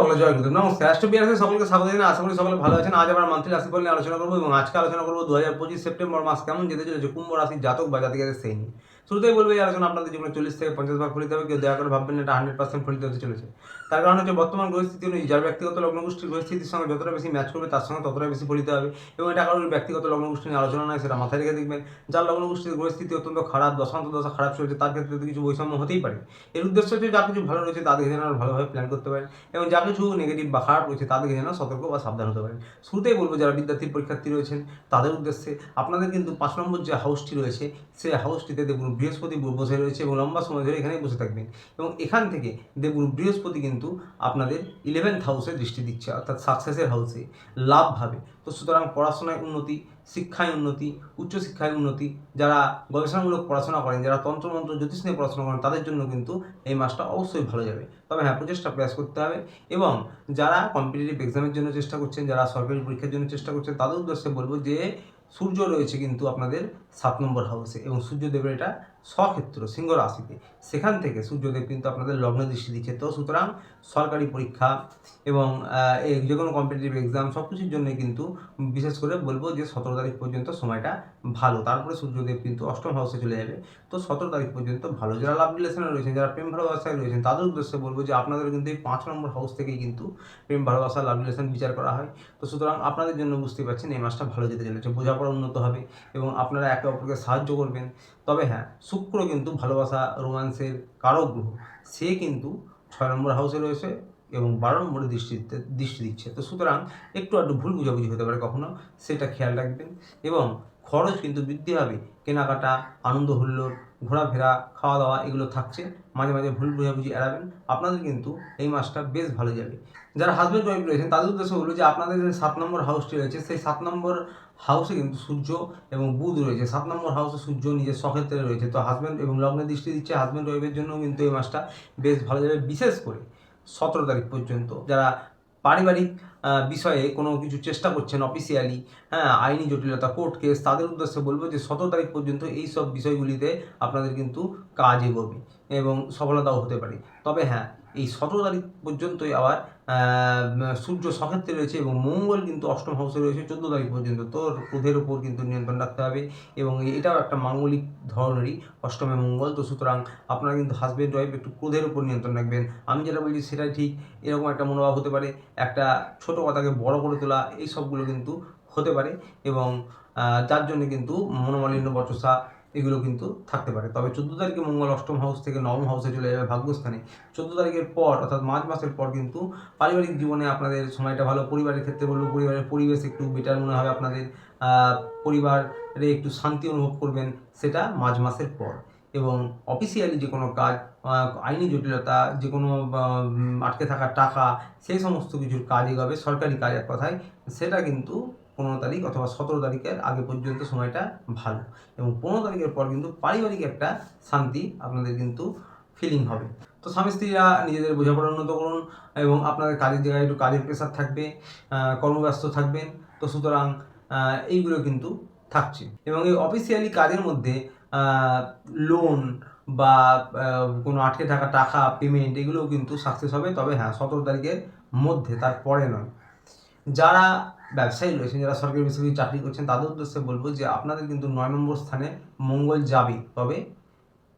সকলে জয় গুরুদেব। নমস্কার। অ্যাস্ট্রোবিয়াসে সকলকে স্বাগত জানাই। আশা করি সকলে ভালো আছেন। আজ আবার মান্থলি রাশিফল নিয়ে আলোচনা করবো এবং আজকে আলোচনা করবো 2025 সেপ্টেম্বর মাস কেমন যেতে চলেছে কুম্ভ রাশির জাতক বা জাতিকাদের সেই নিয়ে। শুরুতেই বলবো এই আলোচনা আপনাদের জীবনে 40 থেকে 50 ভাগ ফলিত হবে। কেউ দয়া করে ভাববেন এটা 100% ফলিত হতে চলেছে। তার কারণ হচ্ছে বর্তমান পরিস্থিতি অনুযায়ী যার ব্যক্তিগত লগ্নগোষ্ঠীর পরিস্থিতির সঙ্গে যতটা বেশি ম্যাচ করবে তার সঙ্গে ততটা বেশি ফলিত হবে এবং এটা কারোর ব্যক্তিগত লগ্নগোষ্ঠী নিয়ে আলোচনা নয়, সেটা মাথায় রেখে দেখবেন। যার লগ্নগোষ্ঠীর পরিস্থিতি অত্যন্ত খারাপ, দশা খারাপ চলছে, তার ক্ষেত্রে তো কিছু বৈষম্য হতেই পারে। এর উদ্দেশ্য হচ্ছে যা কিছু ভালো রয়েছে তাদেরকে যেন ভালোভাবে প্ল্যান করতে পারেন এবং যা কিছু নেগেটিভ বা খারাপ রয়েছে তাদেরকে যেন সতর্ক বা সাবধান হতে পারেন। শুরুতেই বলবো যারা বিদ্যার্থী পরীক্ষার্থী রয়েছেন তাদের উদ্দেশ্যে আপনাদের কিন্তু 5 নম্বর যে হাউসটি রয়েছে সেই হাউসটিতে দেবগুরু বৃহস্পতি বসে রয়েছে এবং লম্বা সময় ধরে এখানেই বসে থাকবেন এবং এখান থেকে দেবগুরু বৃহস্পতি কিন্তু আপনাদের 11th হাউসে দৃষ্টি দিচ্ছে, অর্থাৎ সাকসেসের হাউসে, লাভ ভাবে। তো সুতরাং পড়াশোনায় উন্নতি, শিক্ষায় উন্নতি, উচ্চশিক্ষায় উন্নতি, যারা গবেষণামূলক পড়াশোনা করেন, যারা তন্ত্রমন্ত্র জ্যোতিষ নিয়ে পড়াশোনা করেন তাদের জন্য কিন্তু এই মাসটা অবশ্যই ভালো যাবে। তবে হ্যাঁ, প্রচেষ্টা প্রয়াস করতে হবে এবং যারা কম্পিটিটিভ এক্সামের জন্য চেষ্টা করছেন, যারা সরকারি পরীক্ষার জন্য চেষ্টা করছেন তাদের উদ্দেশ্যে বলবো যে সূর্য রয়েছে কিন্তু আপনাদের 7 নম্বর হাউসে এবং সূর্যদেবের এটা স্বক্ষেত্র সিংহ রাশিতে, সেখান থেকে সূর্যদেব কিন্তু আপনাদের লগ্নে দৃষ্টি দিচ্ছে। তো সুতরাং সরকারি পরীক্ষা এবং যে কোনো কম্পিটিটিভ এক্সাম সব কিছুর জন্য কিন্তু বিশেষ করে বলবো যে 17 তারিখ পর্যন্ত সময়টা ভালো। তারপরে সূর্যদেব কিন্তু 8ম হাউসে চলে যাবে। তো 17 তারিখ পর্যন্ত ভালো। যারা লাভ রিলেশনে রয়েছেন, যারা প্রেম ভালোবাসায় রয়েছেন তাদের উদ্দেশ্যে বলবো যে আপনাদের কিন্তু এই 5 নম্বর হাউস থেকেই কিন্তু প্রেম ভালোবাসা লাভ রিলেশন বিচার করা হয়। তো সুতরাং আপনাদের জন্য বুঝতেই পারছেন এই মাসটা ভালো যেতে চলেছে, বোঝাপড়া উন্নত হবে এবং আপনারা একে অপরকে সাহায্য করবেন। তবে হ্যাঁ, শুক্র কিন্তু ভালোবাসা রোমান্সের কারক গ্রহ, সে কিন্তু 6 নম্বর হাউসে রয়েছে এবং 12 নম্বরে দৃষ্টি দিচ্ছে। তো সুতরাং একটু ভুল বুঝাবুঝি হতে পারে কখনো, সেটা খেয়াল রাখবেন এবং খরচ কিন্তু বৃদ্ধি হবে। কেনাকাটা, আনন্দ হুল্লোড়, ঘোরাফেরা, খাওয়া দাওয়া এগুলো থাকছে। মাঝে মাঝে ভুল বুঝাবুঝি এড়াবেন, আপনাদের কিন্তু এই মাসটা বেশ ভালো যাবে। যারা হাজব্যান্ড ওয়াইফ রয়েছেন তাদের উদ্দেশ্যে বলবো যে আপনাদের যে 7 নম্বর হাউসটি রয়েছে সেই 7 নম্বর হাউসে কিন্তু সূর্য এবং বুধ রয়েছে। 7 নম্বর হাউসে সূর্য নিজের স্বক্ষেত্রে রয়েছে, তো হাজব্যান্ড এবং লগ্নে দৃষ্টি দিচ্ছে। হাজব্যান্ড ওয়াইফের জন্য কিন্তু এই মাসটা বেশ ভালো যাবে, বিশেষ করে 17 তারিখ পর্যন্ত। যারা পারিবারিক বিষয়ে কোনো কিছু চেষ্টা করছেন অফিসিয়ালি, হ্যাঁ, আইনি জটিলতা, কোর্ট কেস, তাদের উদ্দেশ্যে বলবো যে 17 তারিখ পর্যন্ত এই সব বিষয়গুলিতে আপনাদের কিন্তু কাজ এগোবে এবং সফলতাও হতে পারে। তবে হ্যাঁ, এই 17 তারিখ পর্যন্তই আবার সূর্য স্বক্ষেত্রে রয়েছে এবং মঙ্গল কিন্তু 8ম হাউসে রয়েছে 14 তারিখ পর্যন্ত। তো ক্রোধের উপর কিন্তু নিয়ন্ত্রণ রাখতে হবে এবং এটাও একটা মাঙ্গলিক ধরনেরই 8মে মঙ্গল। তো সুতরাং আপনারা কিন্তু হাজব্যান্ড ওয়াইফ একটু ক্রোধের উপর নিয়ন্ত্রণ রাখবেন। আমি যেটা বলছি সেটাই ঠিক, এরকম একটা মনোভাব হতে পারে। একটা ছোট কথাকে বড় করে তোলা, এই সবগুলো কিন্তু হতে পারে এবং যার জন্য কিন্তু মনোমালিন্য, বচসা এগুলো কিন্তু থাকতে পারে। তবে 14 তারিখে মঙ্গল 8ম হাউস থেকে 9ম হাউসে চলে যাবে ভাগ্যস্থানে। 14 তারিখের পর অর্থাৎ মার্চ মাসের পর কিন্তু পারিবারিক জীবনে আপনাদের সময়টা ভালো। পরিবারের ক্ষেত্রে বলবো পরিবারের পরিবেশ একটু বেটার মনে হবে আপনাদের, পরিবারে একটু শান্তি অনুভব করবেন, সেটা মার্চ মাসের পর। এবং অফিসিয়ালি যে কোনো কাজ, আইনি জটিলতা, যে কোনো আটকে থাকা টাকা, সেই সমস্ত কিছুর কাজ এগোবে, সরকারি কাজ এক কথায়, সেটা কিন্তু 15 তারিখ অথবা 17 তারিখের আগে পর্যন্ত সময়টা ভালো এবং 15 তারিখের পর কিন্তু পারিবারিক একটা শান্তি আপনাদের কিন্তু ফিলিং হবে। তো স্বামী স্ত্রীরা নিজেদের বোঝাপড়া উন্নত করুন এবং আপনাদের কাজের জায়গায় একটু কাজের প্রেশার থাকবে, কর্মব্যস্ত থাকবেন। তো সুতরাং এইগুলো কিন্তু থাকছে এবং এই অফিসিয়ালি কাজের মধ্যে লোন বা কোনো আটকে থাকা টাকা পেমেন্ট এগুলোও কিন্তু সাকসেস হবে। তবে হ্যাঁ, 17 তারিখের মধ্যে, তারপরে নয়। যারা ব্যবসায়ী রয়েছেন, যারা সরকারি বেসরকারি চাকরি করছেন তাদের উদ্দেশ্যে বলবো যে আপনাদের কিন্তু 9 নম্বর স্থানে মঙ্গল যাবে, তবে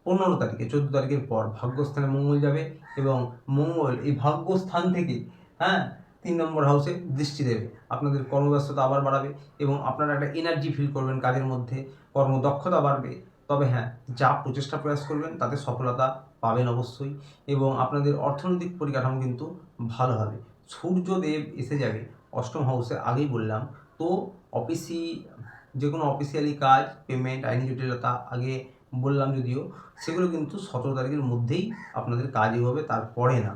15 তারিখে, 14 তারিখের পর ভাগ্যস্থানে মঙ্গল যাবে এবং মঙ্গল এই ভাগ্যস্থান থেকে, হ্যাঁ, 3 নম্বর হাউসে দৃষ্টি দেবে। আপনাদের কর্মব্যস্ততা আবার বাড়াবে এবং আপনারা একটা এনার্জি ফিল করবেন কাজের মধ্যে, কর্মদক্ষতা বাড়বে। তবে হ্যাঁ, যা প্রচেষ্টা প্রয়াস করবেন তাতে সফলতা পাবেন অবশ্যই এবং আপনাদের অর্থনৈতিক পরিকাঠামো কিন্তু ভালো হবে। সূর্যদেব এসে যাবে 8ম হাউসে, আগেই বললাম। তো যে কোনো অফিসিয়ালি কাজ, পেমেন্ট, আইনি জটিলতা আগে বললাম যদিও, সেগুলো কিন্তু 17 তারিখের মধ্যেই আপনাদের কাজ এগোবে, তারপরে না।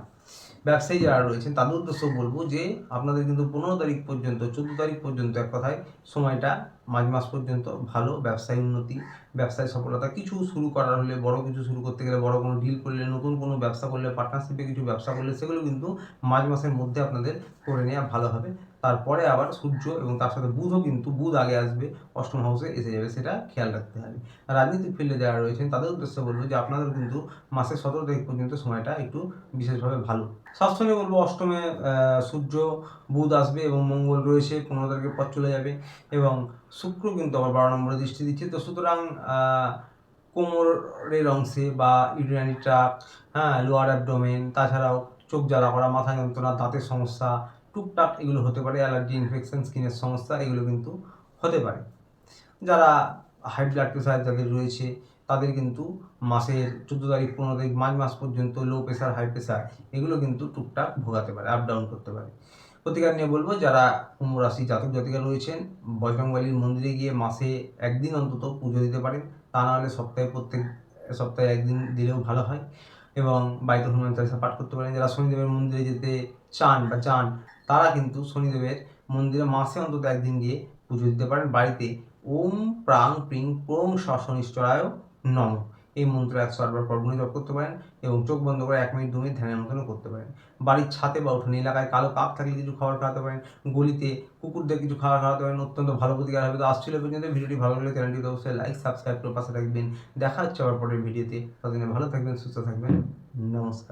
ব্যবসায়ী যারা রয়েছেন তাদের উদ্দেশ্য বলবো যে আপনাদের কিন্তু 15 তারিখ পর্যন্ত, 14 তারিখ পর্যন্ত এক কথায় সময়টা মার্চ মাস পর্যন্ত ভালো। ব্যবসায় উন্নতি, ব্যবসায় সফলতা, কিছু শুরু করার হলে, বড় কিছু শুরু করতে গেলে, বড় কোনো ডিল করলে, নতুন কোনো ব্যবসা করলে, পার্টনারশিপে কিছু ব্যবসা করলে সেগুলো কিন্তু মার্চ মাসের মধ্যে আপনাদের করে নেওয়া ভালো হবে। তারপরে আবার সূর্য এবং তার সাথে বুধও কিন্তু বুধ আগে আসবে, অষ্টম হাউসে এসে যাবে, সেটা খেয়াল রাখতে হবে। রাজনৈতিক ফিল্ডে যারা রয়েছেন তাদের উদ্দেশ্যে বলবো যে আপনাদের কিন্তু মাসের 17 তারিখ পর্যন্ত সময়টা একটু বিশেষভাবে ভালো। স্বাস্থ্য নিয়ে বলবো অষ্টমে সূর্য বুধ আসবে এবং মঙ্গল রয়েছে, 15 তারিখের পর চলে যাবে, এবং শুক্র কিন্তু আবার 12 নম্বরে দৃষ্টি দিচ্ছে। তো সুতরাং কোমরের অংশে বা ইউরিনারি ট্রাক, লোয়ার অ্যাবডোমেন, তাছাড়াও চোখ জ্বালা করা, মাথা যন্ত্রণা, দাঁতের সমস্যা টুকটাক এগুলো হতে পারে, অ্যালার্জি, ইনফেকশন, স্কিনের সমস্যা এগুলো কিন্তু হতে পারে। যারা হাই ব্লাড প্রেশার যাদের রয়েছে তাদের কিন্তু মাসের 14 তারিখ 15 তারিখ মাস পর্যন্ত লো প্রেশার, হাই প্রেশার এগুলো কিন্তু টুকটাক ভোগাতে পারে, আপ ডাউন করতে পারে। প্রতিকার নিয়ে বলবো যারা কুম্ভ রাশি জাতক জাতিকা রয়েছেন বজরংবলীর মন্দিরে গিয়ে মাসে একদিন অন্তত পুজো দিতে পারেন, তা না হলে প্রত্যেক সপ্তাহে একদিন দিলেও ভালো হয়, এবং বাড়িতে হনুমান চালিসা পাঠ করতে পারেন। যারা শনিদেবের মন্দিরে যেতে চান তারা কিন্তু শনিদেবের মন্দিরে মাসে অন্তত একদিন গিয়ে পুজো দিতে পারেন। বাড়িতে ওম প্রাং প্রিং প্রং শনিশ্চরায় নম এই মন্ত্র 108 বার জপ করতে পারেন, এবং চোখ বন্ধ করে 1 মিনিট 2 মিনিট ধ্যানের মতনও করতে পারেন। বাড়ির ছাদে বা উঠোনে এলাকায় কালো কাক থাকলে কিছু খাবার খাওয়াতে পারেন, গলিতে কুকুরদের কিছু খাবার খাওয়াতে পারেন, অত্যন্ত ভালো প্রতিকার হবে। তো আসছিল পর্যন্ত ভিডিওটি ভালো লাগলে চ্যানেলটি অবশ্যই লাইক সাবস্ক্রাইব করে পাশে রাখবেন। দেখা হচ্ছে আবার পরের ভিডিওতে, ততদিনে ভালো থাকবেন, সুস্থ থাকবেন, নমস্কার।